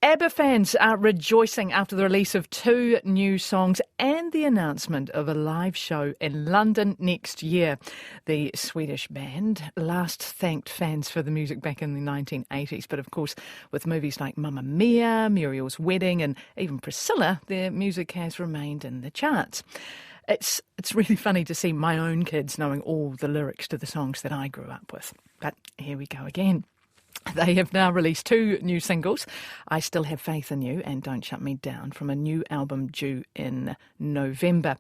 ABBA fans are rejoicing after the release of 2 new songs and the announcement of a live show in London next year. The Swedish band last thanked fans for the music back in the 1980s, but of course with movies like Mamma Mia, Muriel's Wedding and even Priscilla, their music has remained in the charts. It's really funny to see my own kids knowing all the lyrics to the songs that I grew up with. But here we go again. They have now released 2 new singles, I Still Have Faith in You and Don't Shut Me Down, from a new album due in November.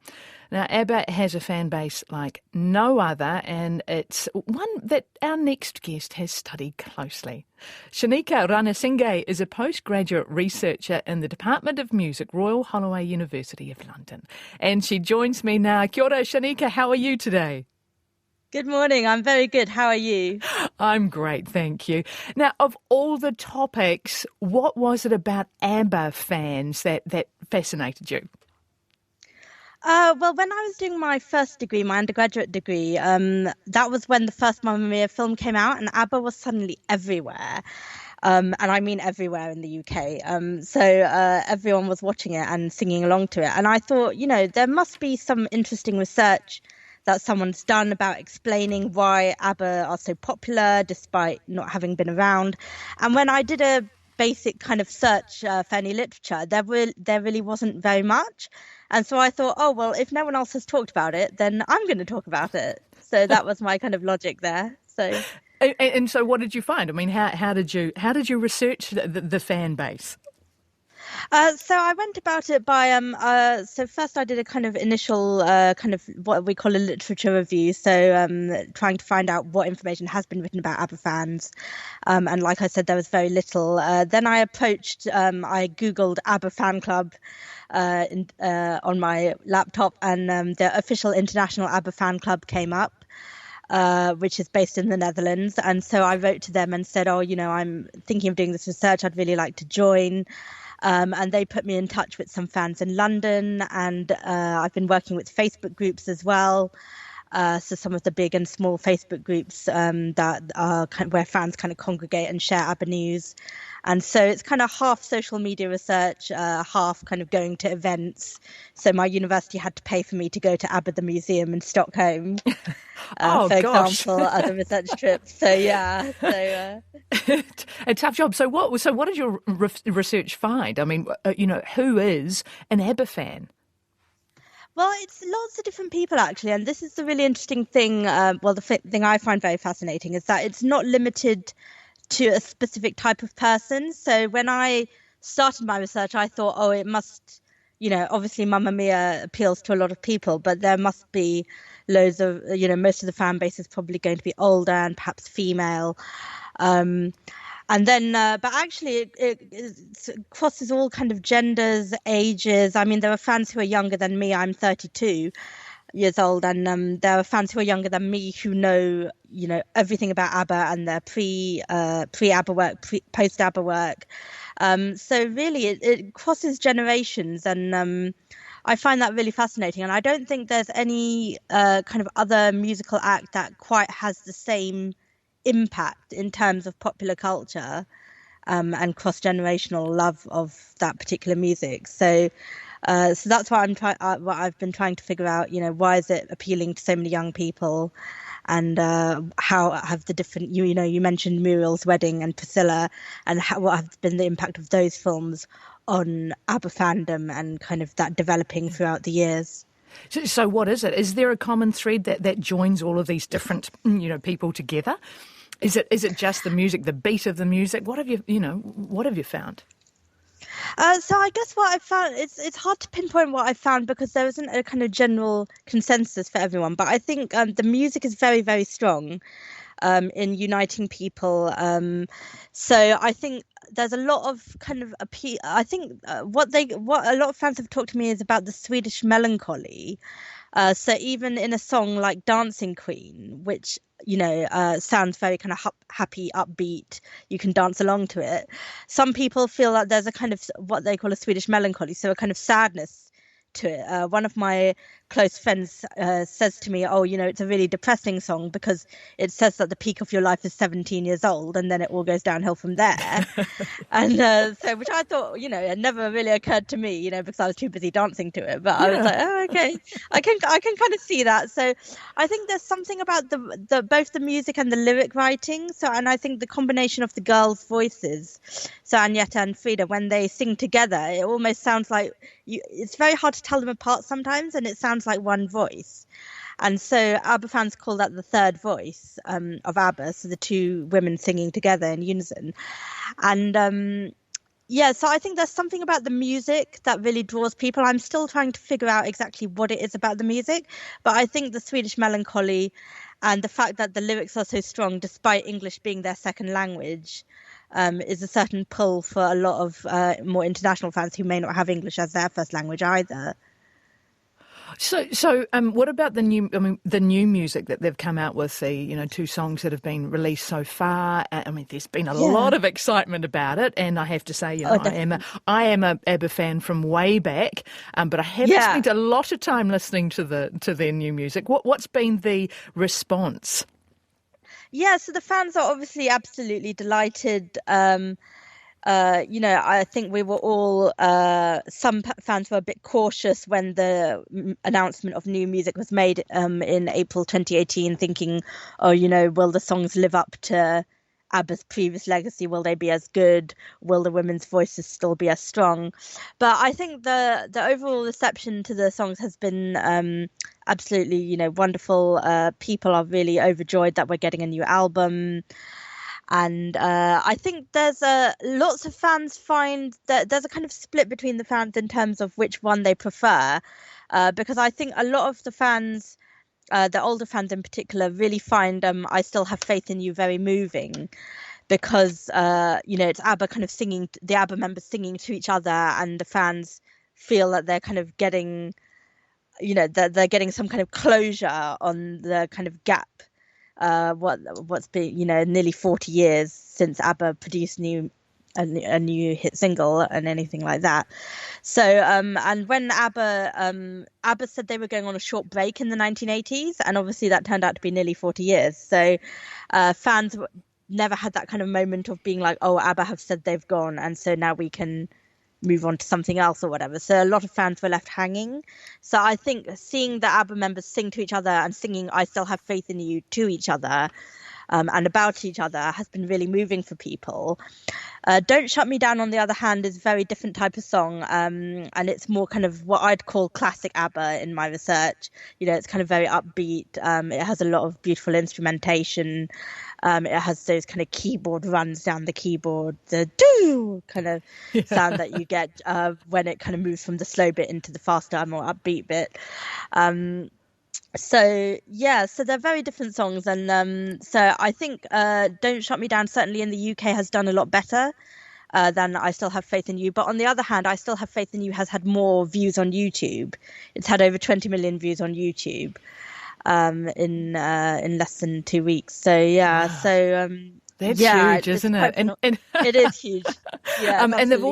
Now, ABBA has a fan base like no other, and it's one that our next guest has studied closely. Shanika Ranasinghe is a postgraduate researcher in the Department of Music, Royal Holloway University of London. And she joins me now. Kia ora, Shanika, how are you today? Good morning. I'm very good. How are you? I'm great, thank you. Now, of all the topics, what was it about ABBA fans that fascinated you? Well, when I was doing my first degree, my undergraduate degree, that was when the first Mamma Mia film came out, and ABBA was suddenly everywhere. And I mean everywhere in the UK. So everyone was watching it and singing along to it. And I thought, there must be some interesting research that someone's done about explaining why ABBA are so popular despite not having been around. And when I did a basic kind of search for any literature, there really wasn't very much. And so I thought, oh, well, if no one else has talked about it, then I'm going to talk about it. So that was my kind of logic there. So. And so what did you find? I mean, how did you research the fan base? So I went about it by, so first I did a kind of initial kind of what we call a literature review. So trying to find out what information has been written about ABBA fans. And like I said, there was very little. Then I I Googled ABBA fan club on my laptop, and the official international ABBA fan club came up. Which is based in the Netherlands. And so I wrote to them and said, I'm thinking of doing this research. I'd really like to join. And they put me in touch with some fans in London, and I've been working with Facebook groups as well. So some of the big and small Facebook groups that are where fans kind of congregate and share ABBA news. And so it's kind of half social media research, half kind of going to events. So my university had to pay for me to go to ABBA the museum in Stockholm, for example, other research trips. So yeah, a tough job. So what did your research find? I mean, who is an ABBA fan? Well, it's lots of different people, actually. And this is the really interesting thing. The thing I find very fascinating is that it's not limited to a specific type of person. So when I started my research, I thought, it must, obviously Mamma Mia appeals to a lot of people, but there must be loads of, most of the fan base is probably going to be older and perhaps female. And then, but actually it crosses all kind of genders, ages. I mean, there are fans who are younger than me. I'm 32 years old, and there are fans who are younger than me who know, everything about ABBA and their pre-ABBA work, post-ABBA work. So really, it crosses generations, and I find that really fascinating. And I don't think there's any kind of other musical act that quite has the same impact in terms of popular culture and cross-generational love of that particular music. So that's what what I've been trying to figure out. Why is it appealing to so many young people, and how have the different you mentioned Muriel's Wedding and Priscilla, and what has been the impact of those films on ABBA fandom and kind of that developing throughout the years. So what is it? Is there a common thread that joins all of these different people together? Is it just the music, the beat of the music? What have you found? So I guess what I found, it's hard to pinpoint what I found because there isn't a kind of general consensus for everyone. But I think the music is very, very strong in uniting people. So I think there's a lot of kind of appeal. I think what a lot of fans have talked to me is about the Swedish melancholy. So even in a song like Dancing Queen, which sounds very kind of happy, upbeat, you can dance along to it. Some people feel that there's a kind of what they call a Swedish melancholy, so a kind of sadness to it. One of my close friend says to me, oh, it's a really depressing song because it says that the peak of your life is 17 years old and then it all goes downhill from there. And so, which I thought, it never really occurred to me, because I was too busy dancing to it. But I was like, oh, okay, I can kind of see that. So I think there's something about the both the music and the lyric writing. And I think the combination of the girls' voices, so Agneta and Frida, when they sing together, it almost sounds like it's very hard to tell them apart sometimes, and it sounds like one voice. And so ABBA fans call that the third voice of ABBA, so the two women singing together in unison. And so I think there's something about the music that really draws people. I'm still trying to figure out exactly what it is about the music, but I think the Swedish melancholy and the fact that the lyrics are so strong, despite English being their second language, is a certain pull for a lot of more international fans who may not have English as their first language either. So, what about the new music that they've come out with? The 2 songs that have been released so far. There's been a lot of excitement about it, and I have to say, I am a ABBA fan from way back, but I haven't spent a lot of time listening to their new music. What's been the response? Yeah, so the fans are obviously absolutely delighted. I think we were all, some fans were a bit cautious when the announcement of new music was made in April 2018, thinking, will the songs live up to ABBA's previous legacy? Will they be as good? Will the women's voices still be as strong? But I think the overall reception to the songs has been absolutely, wonderful. People are really overjoyed that we're getting a new album. And I think there's lots of fans find that there's a kind of split between the fans in terms of which one they prefer, because I think a lot of the fans, the older fans in particular, really find I Still Have Faith in You very moving, because it's ABBA kind of singing, the ABBA members singing to each other, and the fans feel that they're kind of getting, that they're getting some kind of closure on the kind of gap. What's been nearly 40 years since ABBA produced a new hit single and anything like that. So and when ABBA said they were going on a short break in the 1980s, and obviously that turned out to be nearly 40 years. So fans never had that kind of moment of being like, oh, ABBA have said they've gone, and so now we can move on to something else or whatever. So a lot of fans were left hanging. So I think seeing the ABBA members sing to each other and singing I Still Have Faith in You to each other and about each other has been really moving for people. Don't Shut Me Down, on the other hand, is a very different type of song, and it's more kind of what I'd call classic ABBA in my research. It's kind of very upbeat. It has a lot of beautiful instrumentation. It has those kind of keyboard runs down the keyboard, the doo kind of sound that you get when it kind of moves from the slow bit into the faster, more upbeat bit. So they're very different songs, and so I think Don't Shut Me Down certainly in the UK has done a lot better than I Still Have Faith in You. But on the other hand, I Still Have Faith in You has had more views on YouTube. It's had over 20 million views on YouTube in less than 2 weeks. So that's huge, isn't it? And it is huge. Yeah, and they've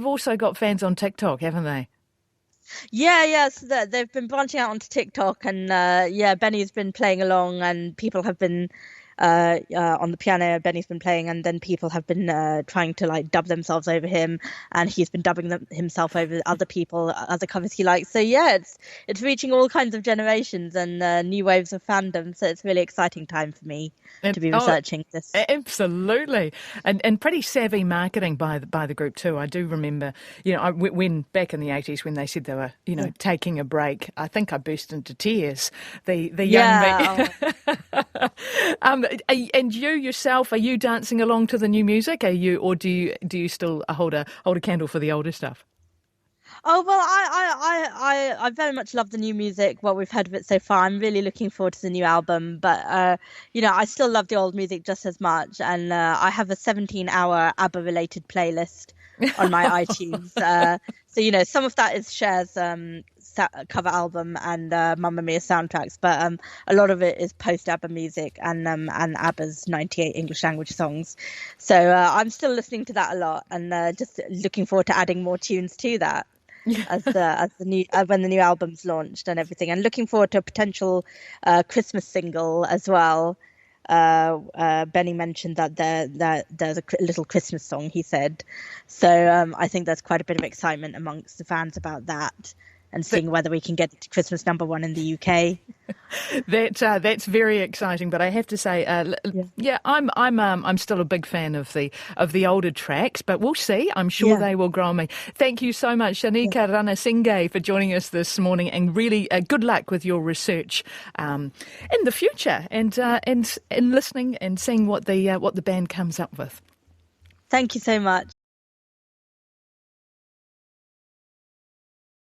also got fans on TikTok, haven't they? Yeah. So they've been branching out onto TikTok, and Benny's been playing along, and people have been on the piano. Benny's been playing, and then people have been trying to like dub themselves over him, and he's been dubbing himself over other people, other covers he likes. So it's reaching all kinds of generations and new waves of fandom. So it's a really exciting time for me to be researching this. Absolutely, and pretty savvy marketing by the group too. I do remember, when back in the 80s when they said they were, taking a break. I think I burst into tears. The young me. And you yourself, are you dancing along to the new music? Are you, or do you still hold a candle for the older stuff? Oh, well, I very much love the new music, what we've heard of it so far. I'm really looking forward to the new album, but I still love the old music just as much, and I have a 17-hour ABBA related playlist on my iTunes. So some of that is Cher's cover album and Mamma Mia soundtracks, but a lot of it is post ABBA music and ABBA's 98 English language songs. So I'm still listening to that a lot, and just looking forward to adding more tunes to that. as the new when the new album's launched and everything, and looking forward to a potential Christmas single as well. Benny mentioned that there's a little Christmas song, he said. So I think there's quite a bit of excitement amongst the fans about that, and seeing whether we can get it to Christmas #1 in the UK. That's very exciting. But I have to say, I'm still a big fan of the older tracks. But we'll see. I'm sure they will grow on me. Thank you so much, Shanika Ranasinghe, for joining us this morning, and really good luck with your research in the future, and in listening and seeing what the band comes up with. Thank you so much.